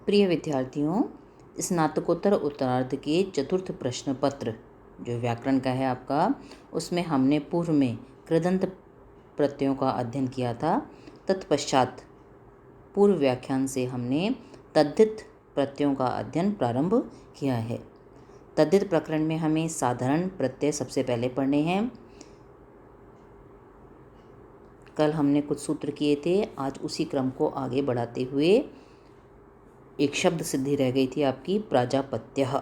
प्रिय विद्यार्थियों, स्नातकोत्तर उत्तरार्ध के चतुर्थ प्रश्न पत्र जो व्याकरण का है आपका, उसमें हमने पूर्व में कृदंत प्रत्ययों का अध्ययन किया था। तत्पश्चात पूर्व व्याख्यान से हमने तद्धित प्रत्ययों का अध्ययन प्रारंभ किया है। तद्धित प्रकरण में हमें साधारण प्रत्यय सबसे पहले पढ़ने हैं। कल हमने कुछ सूत्र किए थे, आज उसी क्रम को आगे बढ़ाते हुए एक शब्द सिद्धि रह गई थी आपकी, प्राजापत्यः।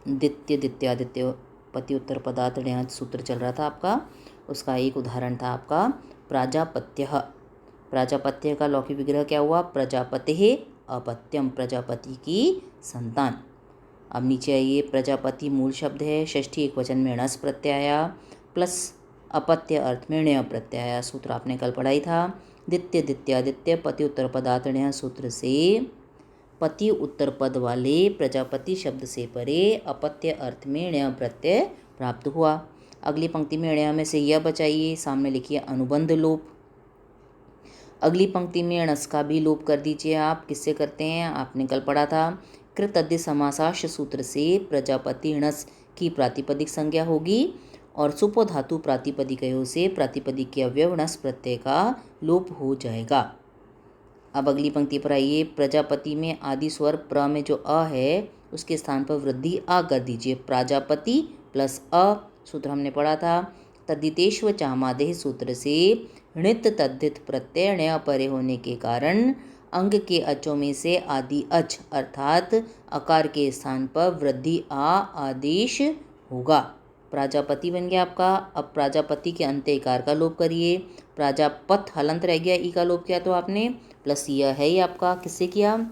द्वितीय द्वितीयादित्य पति उत्तर पदार्थ ण्यांच सूत्र चल रहा था आपका, उसका एक उदाहरण था आपका प्राजापत्यः। प्राजापत्य का लौकिक विग्रह क्या हुआ? प्रजापतेः अपत्यम, प्रजापति की संतान। अब नीचे आइए, प्रजापति मूल शब्द है, षष्ठी एकवचन में णस प्रत्यय आया, प्लस अपत्य अर्थ में ण्य प्रत्यय आया। सूत्र आपने कल पढ़ाई था। द्वितीय द्वितीयादित्य पति उत्तर पदार्थ ण्य सूत्र से पति उत्तर पद वाले प्रजापति शब्द से परे अपत्य अर्थ में ण्य प्रत्यय प्राप्त हुआ। अगली पंक्ति में ण्य में से यह बचाइए, सामने लिखिए अनुबंध लोप। अगली पंक्ति में णस का भी लोप कर दीजिए आप। किससे करते हैं? आपने कल पढ़ा था, कृत अद्य समासाश सूत्र से प्रजापति णस की प्रातिपदिक संज्ञा होगी और सुपो धातु प्रातिपदिकयों से प्रातिपदिक के अवयव णस प्रत्यय का लोप हो जाएगा। अब अगली पंक्ति पर आइए, प्रजापति में आदि स्वर प्र में जो अ है उसके स्थान पर वृद्धि आ कर दीजिए। प्राजापति प्लस अ, सूत्र हमने पढ़ा था। तद्धितेश्व चामादेह सूत्र से णित तद्धित प्रत्यय ण्य परे होने के कारण अंग के अचों में से आदि अच अर्थात अकार के स्थान पर वृद्धि आ आदेश होगा। प्राजापति बन गया आपका। अब प्राजापति के अंत्य इकार का लोप करिए। प्राजापत हलंत रह गया, ई का लोप किया तो आपने, प्लस यह है ही आपका। किससे किया?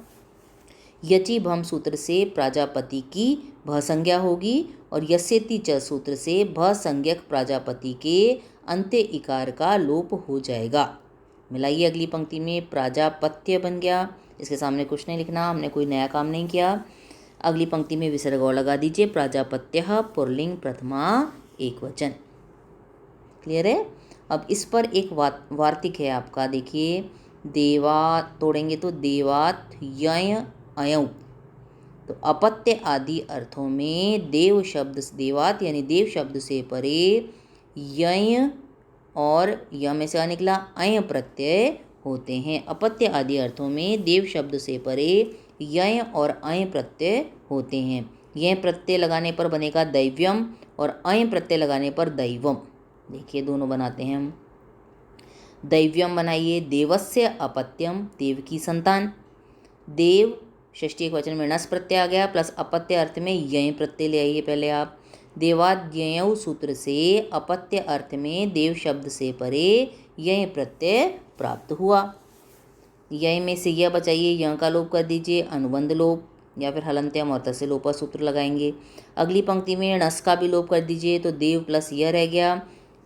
यचि भम सूत्र से प्राजापति की भ संज्ञा होगी और यस्यति च सूत्र से भ संज्ञक प्राजापति के अंत्य इकार का लोप हो जाएगा। मिलाइए अगली पंक्ति में, प्राजापत्य बन गया, इसके सामने कुछ नहीं लिखना, हमने कोई नया काम नहीं किया। अगली पंक्ति में विसर्ग और लगा दीजिए, प्राजापत्यः पुल्लिंग प्रथमा एकवचन। क्लियर है? अब इस पर एक वार्तिक है आपका, देखिए, देवा तोड़ेंगे तो देवात यय अयौ, तो अपत्य आदि अर्थों में देव शब्द, देवात यानी देव शब्द से परे यय और य में से निकला अय प्रत्यय होते हैं। अपत्य आदि अर्थों में देव शब्द से परे यय और अय प्रत्यय होते हैं। यह प्रत्यय लगाने पर बनेगा दैव्यम और अय प्रत्यय लगाने पर दैवम। देखिए दोनों बनाते हैं हम। दैव्यम बनाइए, देवस्य अपत्यम, देव की संतान। देव षष्ठी एकवचन में णस प्रत्यय आ गया, प्लस अपत्य अर्थ में यय प्रत्यय ले आइए पहले आप। देवाद्ययौ सूत्र से अपत्य अर्थ में देव शब्द से परे यय प्रत्यय प्राप्त हुआ। यय में से यह बचाइए, यह का लोप कर दीजिए, अनुबंध लोप या फिर हलंत्यम और तस्य लोप सूत्र लगाएंगे। अगली पंक्ति में णस का भी लोप कर दीजिए, तो देव प्लस यह रह गया।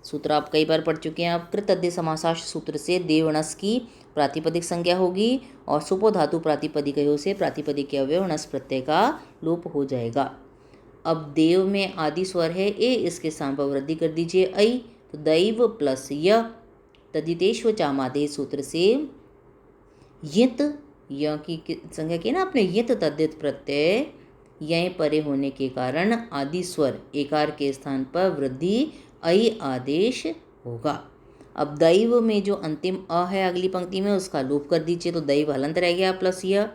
सूत्र आप कई बार पढ़ चुके हैं। आप कृत अद्य समासाश सूत्र से देवणस की प्रातिपदिक संज्ञा होगी और सुपो धातु प्रातिपदिकयों से प्रातिपदिक के अवयव णस प्रत्यय का लोप हो जाएगा। अब देव में आदि स्वर है ए, इसके स्थान पर वृद्धि कर दीजिए ऐ, तो दैव प्लस य। तद्धितेश्व चामादेह सूत्र से यत, य की संज्ञा की ना आपने, यत तद्धित प्रत्यय यय परे होने के कारण आदि स्वर एकार के स्थान पर वृद्धि ऐ आदेश होगा। अब दैव में जो अंतिम अ है अगली पंक्ति में, उसका लोप कर दीजिए, तो दैव हलंत रह गया, प्लस यह।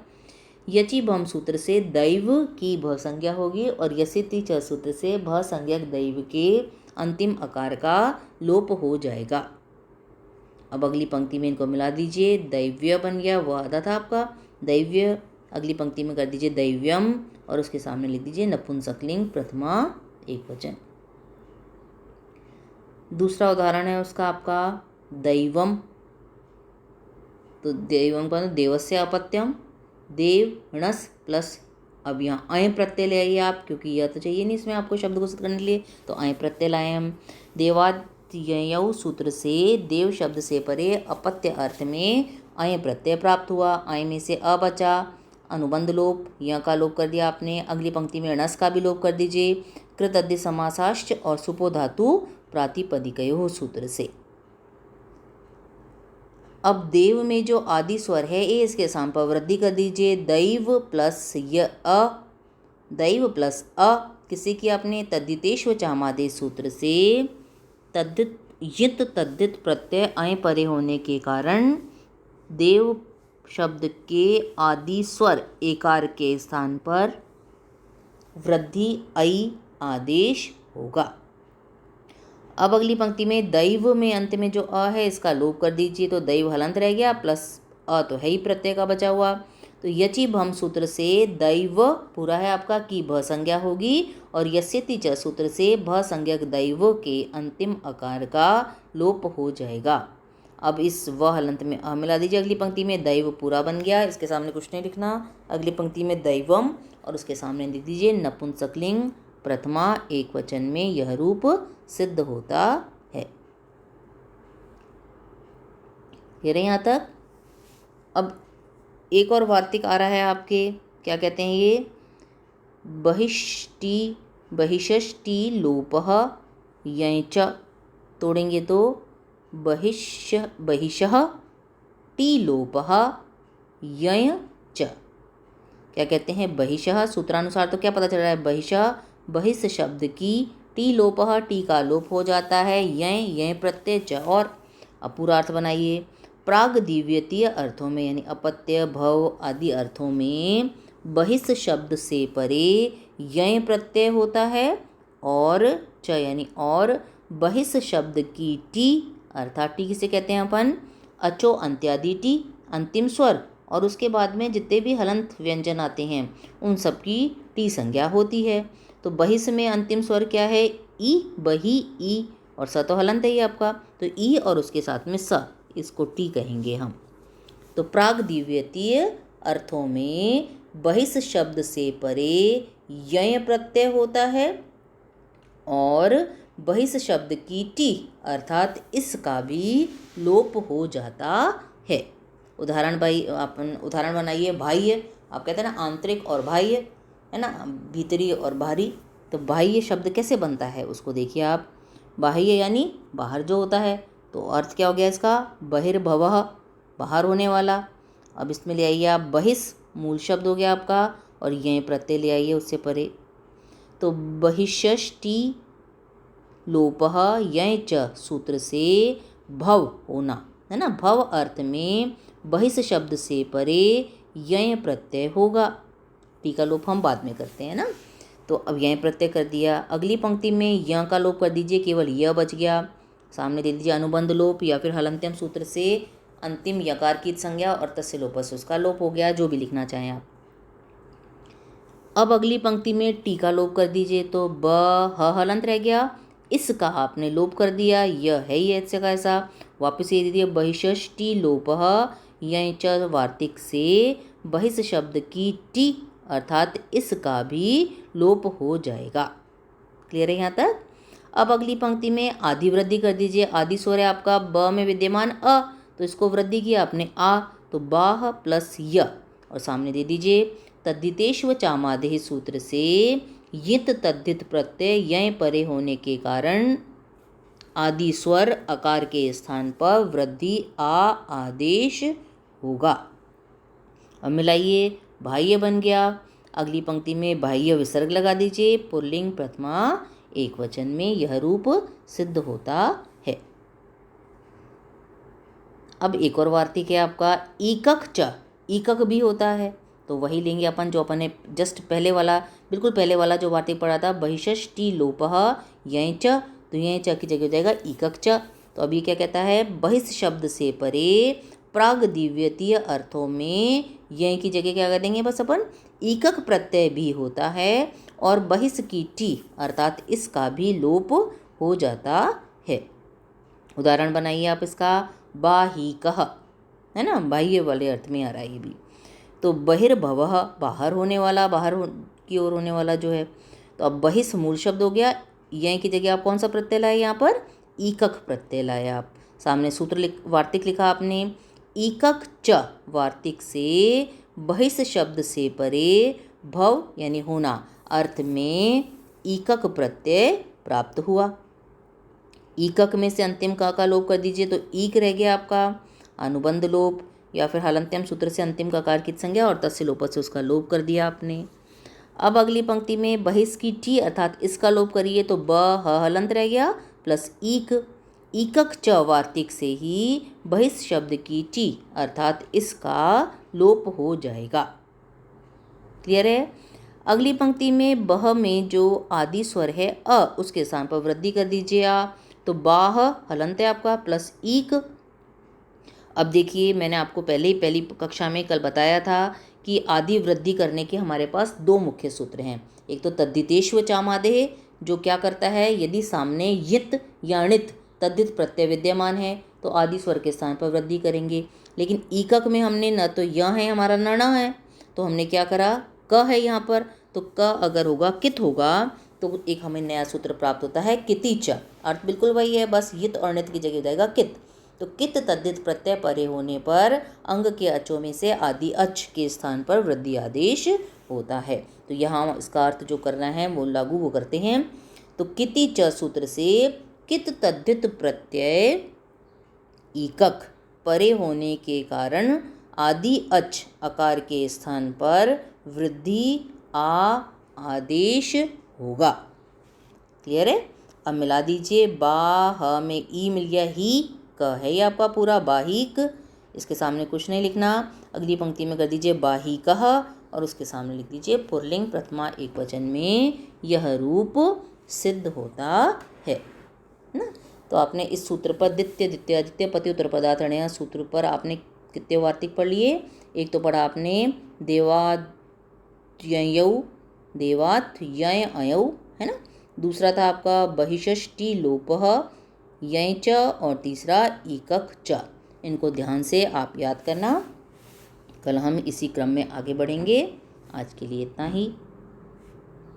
यचि भम सूत्र से दैव की भ संज्ञा होगी और यस्यति च सूत्र से भ संज्ञक दैव के अंतिम अकार का लोप हो जाएगा। अब अगली पंक्ति में इनको मिला दीजिए, दैव्य बन गया, वह आधा था आपका दैव्य। अगली पंक्ति में कर दीजिए दैव्यम और उसके सामने लिख दीजिए नपुंसकलिंग प्रथमा एकवचन। दूसरा उदाहरण है उसका आपका दैवम, तो दैवम का देवस्य अपत्यम, देव णस प्लस, अब यहाँ अय प्रत्यय ले आइए आप, क्योंकि यह तो चाहिए नहीं इसमें आपको शब्द को सिद्ध करने के लिए, तो अय प्रत्यय लाए हम। देवाद्ययौ सूत्र से देव शब्द से परे अपत्य अर्थ में अय प्रत्यय प्राप्त हुआ। अय में से अ बचा, अनुबंध लोप, यह का लोप कर दिया आपने। अगली पंक्ति में णस का भी लोप कर दीजिए, कृत अद्य समासाश्च और सुपो धातु प्रातिपदिकयोः सूत्र से। अब देव में जो आदि स्वर है ए, इसके स्थान पर वृद्धि कर दीजिए। दैव प्लस दैव प्लस किसी की आपने तद्धितेश्व चामादेश सूत्र से तद्धित यित तद्धित प्रत्यय अय परे होने के कारण देव शब्द के आदि स्वर एकार के स्थान पर वृद्धि ऐ आदेश होगा। अब अगली पंक्ति में दैव में अंत में जो अ है इसका लोप कर दीजिए, तो दैव हलंत रह गया, प्लस अ तो है ही प्रत्यय का बचा हुआ। तो यचि भम सूत्र से दैव पूरा है आपका की भ संज्ञा होगी, और यस्यति च सूत्र से भ संज्ञक दैव के अंतिम अकार का लोप हो जाएगा। अब इस व हलंत में अ मिला दीजिए। अगली पंक्ति में दैव पूरा बन गया, इसके सामने कुछ नहीं लिखना। अगली पंक्ति में दैवम और उसके सामने लिख दीजिए नपुंसकलिंग प्रथमा एक वचन में यह रूप सिद्ध होता है। ये रहे यहाँ तक। अब एक और वार्तिक आ रहा है आपके, क्या कहते हैं ये, बहिषष्टि लोपः यञ्च, तोड़ेंगे तो बहिषः टी लोपः यञ च। क्या कहते हैं, बहिषः सूत्रानुसार तो क्या पता चल रहा है, बहिषः बहिष शब्द की टी लोपः टी का लोप हो जाता है, यय प्रत्यय च। और अब पूरा अर्थ बनाइए। प्राग दिव्यतीय अर्थों में यानी अपत्य भव आदि अर्थों में बहिष शब्द से परे यय प्रत्यय होता है, और च यानी और बहिष शब्द की टी अर्थात टी किसे कहते हैं अपन, अचो अंत्यादि टी अंतिम स्वर, और उसके बाद में जितने भी हलंत व्यंजन आते हैं उन सब की टी संज्ञा होती है। तो बहिष में अंतिम स्वर क्या है, ई, बही ई, और स तो हलंत है ही आपका, तो ई और उसके साथ में स, इसको टी कहेंगे हम। तो प्राग दिव्यतीय अर्थों में बहिष शब्द से परे यय प्रत्यय होता है, और बहिष शब्द की टी अर्थात इसका भी लोप हो जाता है। उदाहरण उदाहरण बनाइए। बाह्य, आप कहते हैं ना आंतरिक और बाह्य, है ना, भीतरी और बाहरी। तो बाह्य शब्द कैसे बनता है उसको देखिए आप। बाह्य यानी बाहर जो होता है, तो अर्थ क्या हो गया इसका, बहिर्भवः बाहर होने वाला। अब इसमें ले आइए आप बहिष, मूल शब्द हो गया आपका, और यह प्रत्यय ले आइए उससे परे। तो बहिषष्टि लोपः यय च सूत्र से भव होना, है ना, भव अर्थ में बहिष शब्द से परे यय प्रत्यय होगा। टी का लोप हम बाद में करते हैं ना। तो अब यय प्रत्यय कर दिया। अगली पंक्ति में य का लोप कर दीजिए, केवल य बच गया। सामने दे दीजिए अनुबंध लोप, या फिर हलंत्यम सूत्र से अंतिम यकार की संज्ञा और तस्य लोपस उसका लोप हो गया, जो भी लिखना चाहें आप। अब अगली पंक्ति में टी का लोप कर दीजिए, तो ब ह हलंत रह गया, इसका आपने लोप कर दिया, यह है ही ऐसे का ऐसा। वापस ये दीजिए बहिषष्टि लोपः यय च वार्तिक से बहिष शब्द की टी अर्थात इसका भी लोप हो जाएगा। क्लियर है यहाँ तक। अब अगली पंक्ति में आदि वृद्धि कर दीजिए। आदि स्वर है आपका ब में विद्यमान अ, तो इसको वृद्धि किया आपने आ, तो बाह प्लस य, और सामने दे दीजिए तद्धितेश्व चामादेह सूत्र से यित तद्धित प्रत्यय यय परे होने के कारण आदि स्वर अकार के स्थान पर वृद्धि आ आदेश होगा। अब मिलाइए, बाह्य बन गया। अगली पंक्ति में बाह्य विसर्ग लगा दीजिए, पुल्लिंग प्रथमा एक वचन में यह रूप सिद्ध होता है। अब एक और वार्तिक है आपका ईकक च, ईकक भी होता है, तो वही लेंगे अपन जो अपन ने जस्ट पहले वाला, बिल्कुल पहले वाला जो वार्तिक पढ़ा था, बहिषष्टि लोपः यय च, तो यय च की जगह हो जाएगा ईकक च। तो अभी क्या कहता है, बहिष शब्द से परे प्राग दिव्यतीय अर्थों में यय की जगह क्या कर देंगे, बस अपन ईकक प्रत्यय भी होता है, और बहिष की टी अर्थात इसका भी लोप हो जाता है। उदाहरण बनाइए आप इसका, बाहिकः, है ना, बाह्य वाले अर्थ में आ रहा है ये भी। तो बहिर्भवः बाहर होने वाला, की ओर होने वाला जो है। तो अब बहिष मूल शब्द हो गया, यय की जगह आप कौन सा प्रत्यय लाए, यहाँ पर ईकक प्रत्यय लाए आप। सामने सूत्र वार्तिक लिखा आपने, ईकक च वार्तिक से बहिष शब्द से परे भव यानी होना अर्थ में ईकक प्रत्यय प्राप्त हुआ। ईकक में से अंतिम का लोप कर दीजिए, तो ईक रह गया आपका। अनुबंध लोप, या फिर हलंत्यम सूत्र से अंतिम ककार की संज्ञा और तस्य लोप से उसका लोप कर दिया आपने। अब अगली पंक्ति में बहिष की टी अर्थात इसका लोप करिए तो ब ह हलंत रह गया प्लस ईक, ईकक च वार्तिक से ही बहिष शब्द की टी अर्थात इसका लोप हो जाएगा। क्लियर है। अगली पंक्ति में बह में जो आदि स्वर है अ उसके स्थान पर वृद्धि कर दीजिए आप, तो बाह हलंत है आपका प्लस ईक। अब देखिए मैंने आपको पहली कक्षा में कल बताया था कि आदि वृद्धि करने के हमारे पास दो मुख्य सूत्र हैं। एक तो तद्धितेष्व चामादेह जो क्या करता है, यदि सामने यित या णित तद्धित प्रत्यय विद्यमान है तो आदि स्वर के स्थान पर वृद्धि करेंगे। लेकिन ईकक में हमने न तो य है हमारा न है, तो हमने क्या करा, क है यहाँ पर, तो क अगर होगा कित होगा तो एक हमें नया सूत्र प्राप्त होता है कितिच। अर्थ बिल्कुल वही है, बस यित और णित की जगह हो जाएगा कित। तो कित तद्धित प्रत्यय परे होने पर अंग के अचों में से आदि अच के स्थान पर वृद्धि आदेश होता है। तो यहाँ इसका अर्थ जो करना है वो लागू वो करते हैं। तो किति च सूत्र से कित तद्धित प्रत्यय ईकक परे होने के कारण आदि अच अकार के स्थान पर वृद्धि आ आदेश होगा। क्लियर है। अब मिला दीजिए, बा ह में ई मिल गया, ही क है ये आपका पूरा बाहिक, इसके सामने कुछ नहीं लिखना। अगली पंक्ति में कर दीजिए बाहिकः और उसके सामने लिख दीजिए पुल्लिंग प्रथमा एकवचन में यह रूप सिद्ध होता है ना। तो आपने इस सूत्र पर द्वितीय द्वितीय आदित्य पति उत्तर पदार्थण्य सूत्र पर आपने कितने वार्तिक पढ़ लिए। एक तो पढ़ा आपने देवात्ययौ देवात्यय अयौ है ना, दूसरा था आपका बहिषष्टि लोपः यय च और तीसरा ईकक च। इनको ध्यान से आप याद करना। कल हम इसी क्रम में आगे बढ़ेंगे। आज के लिए इतना ही।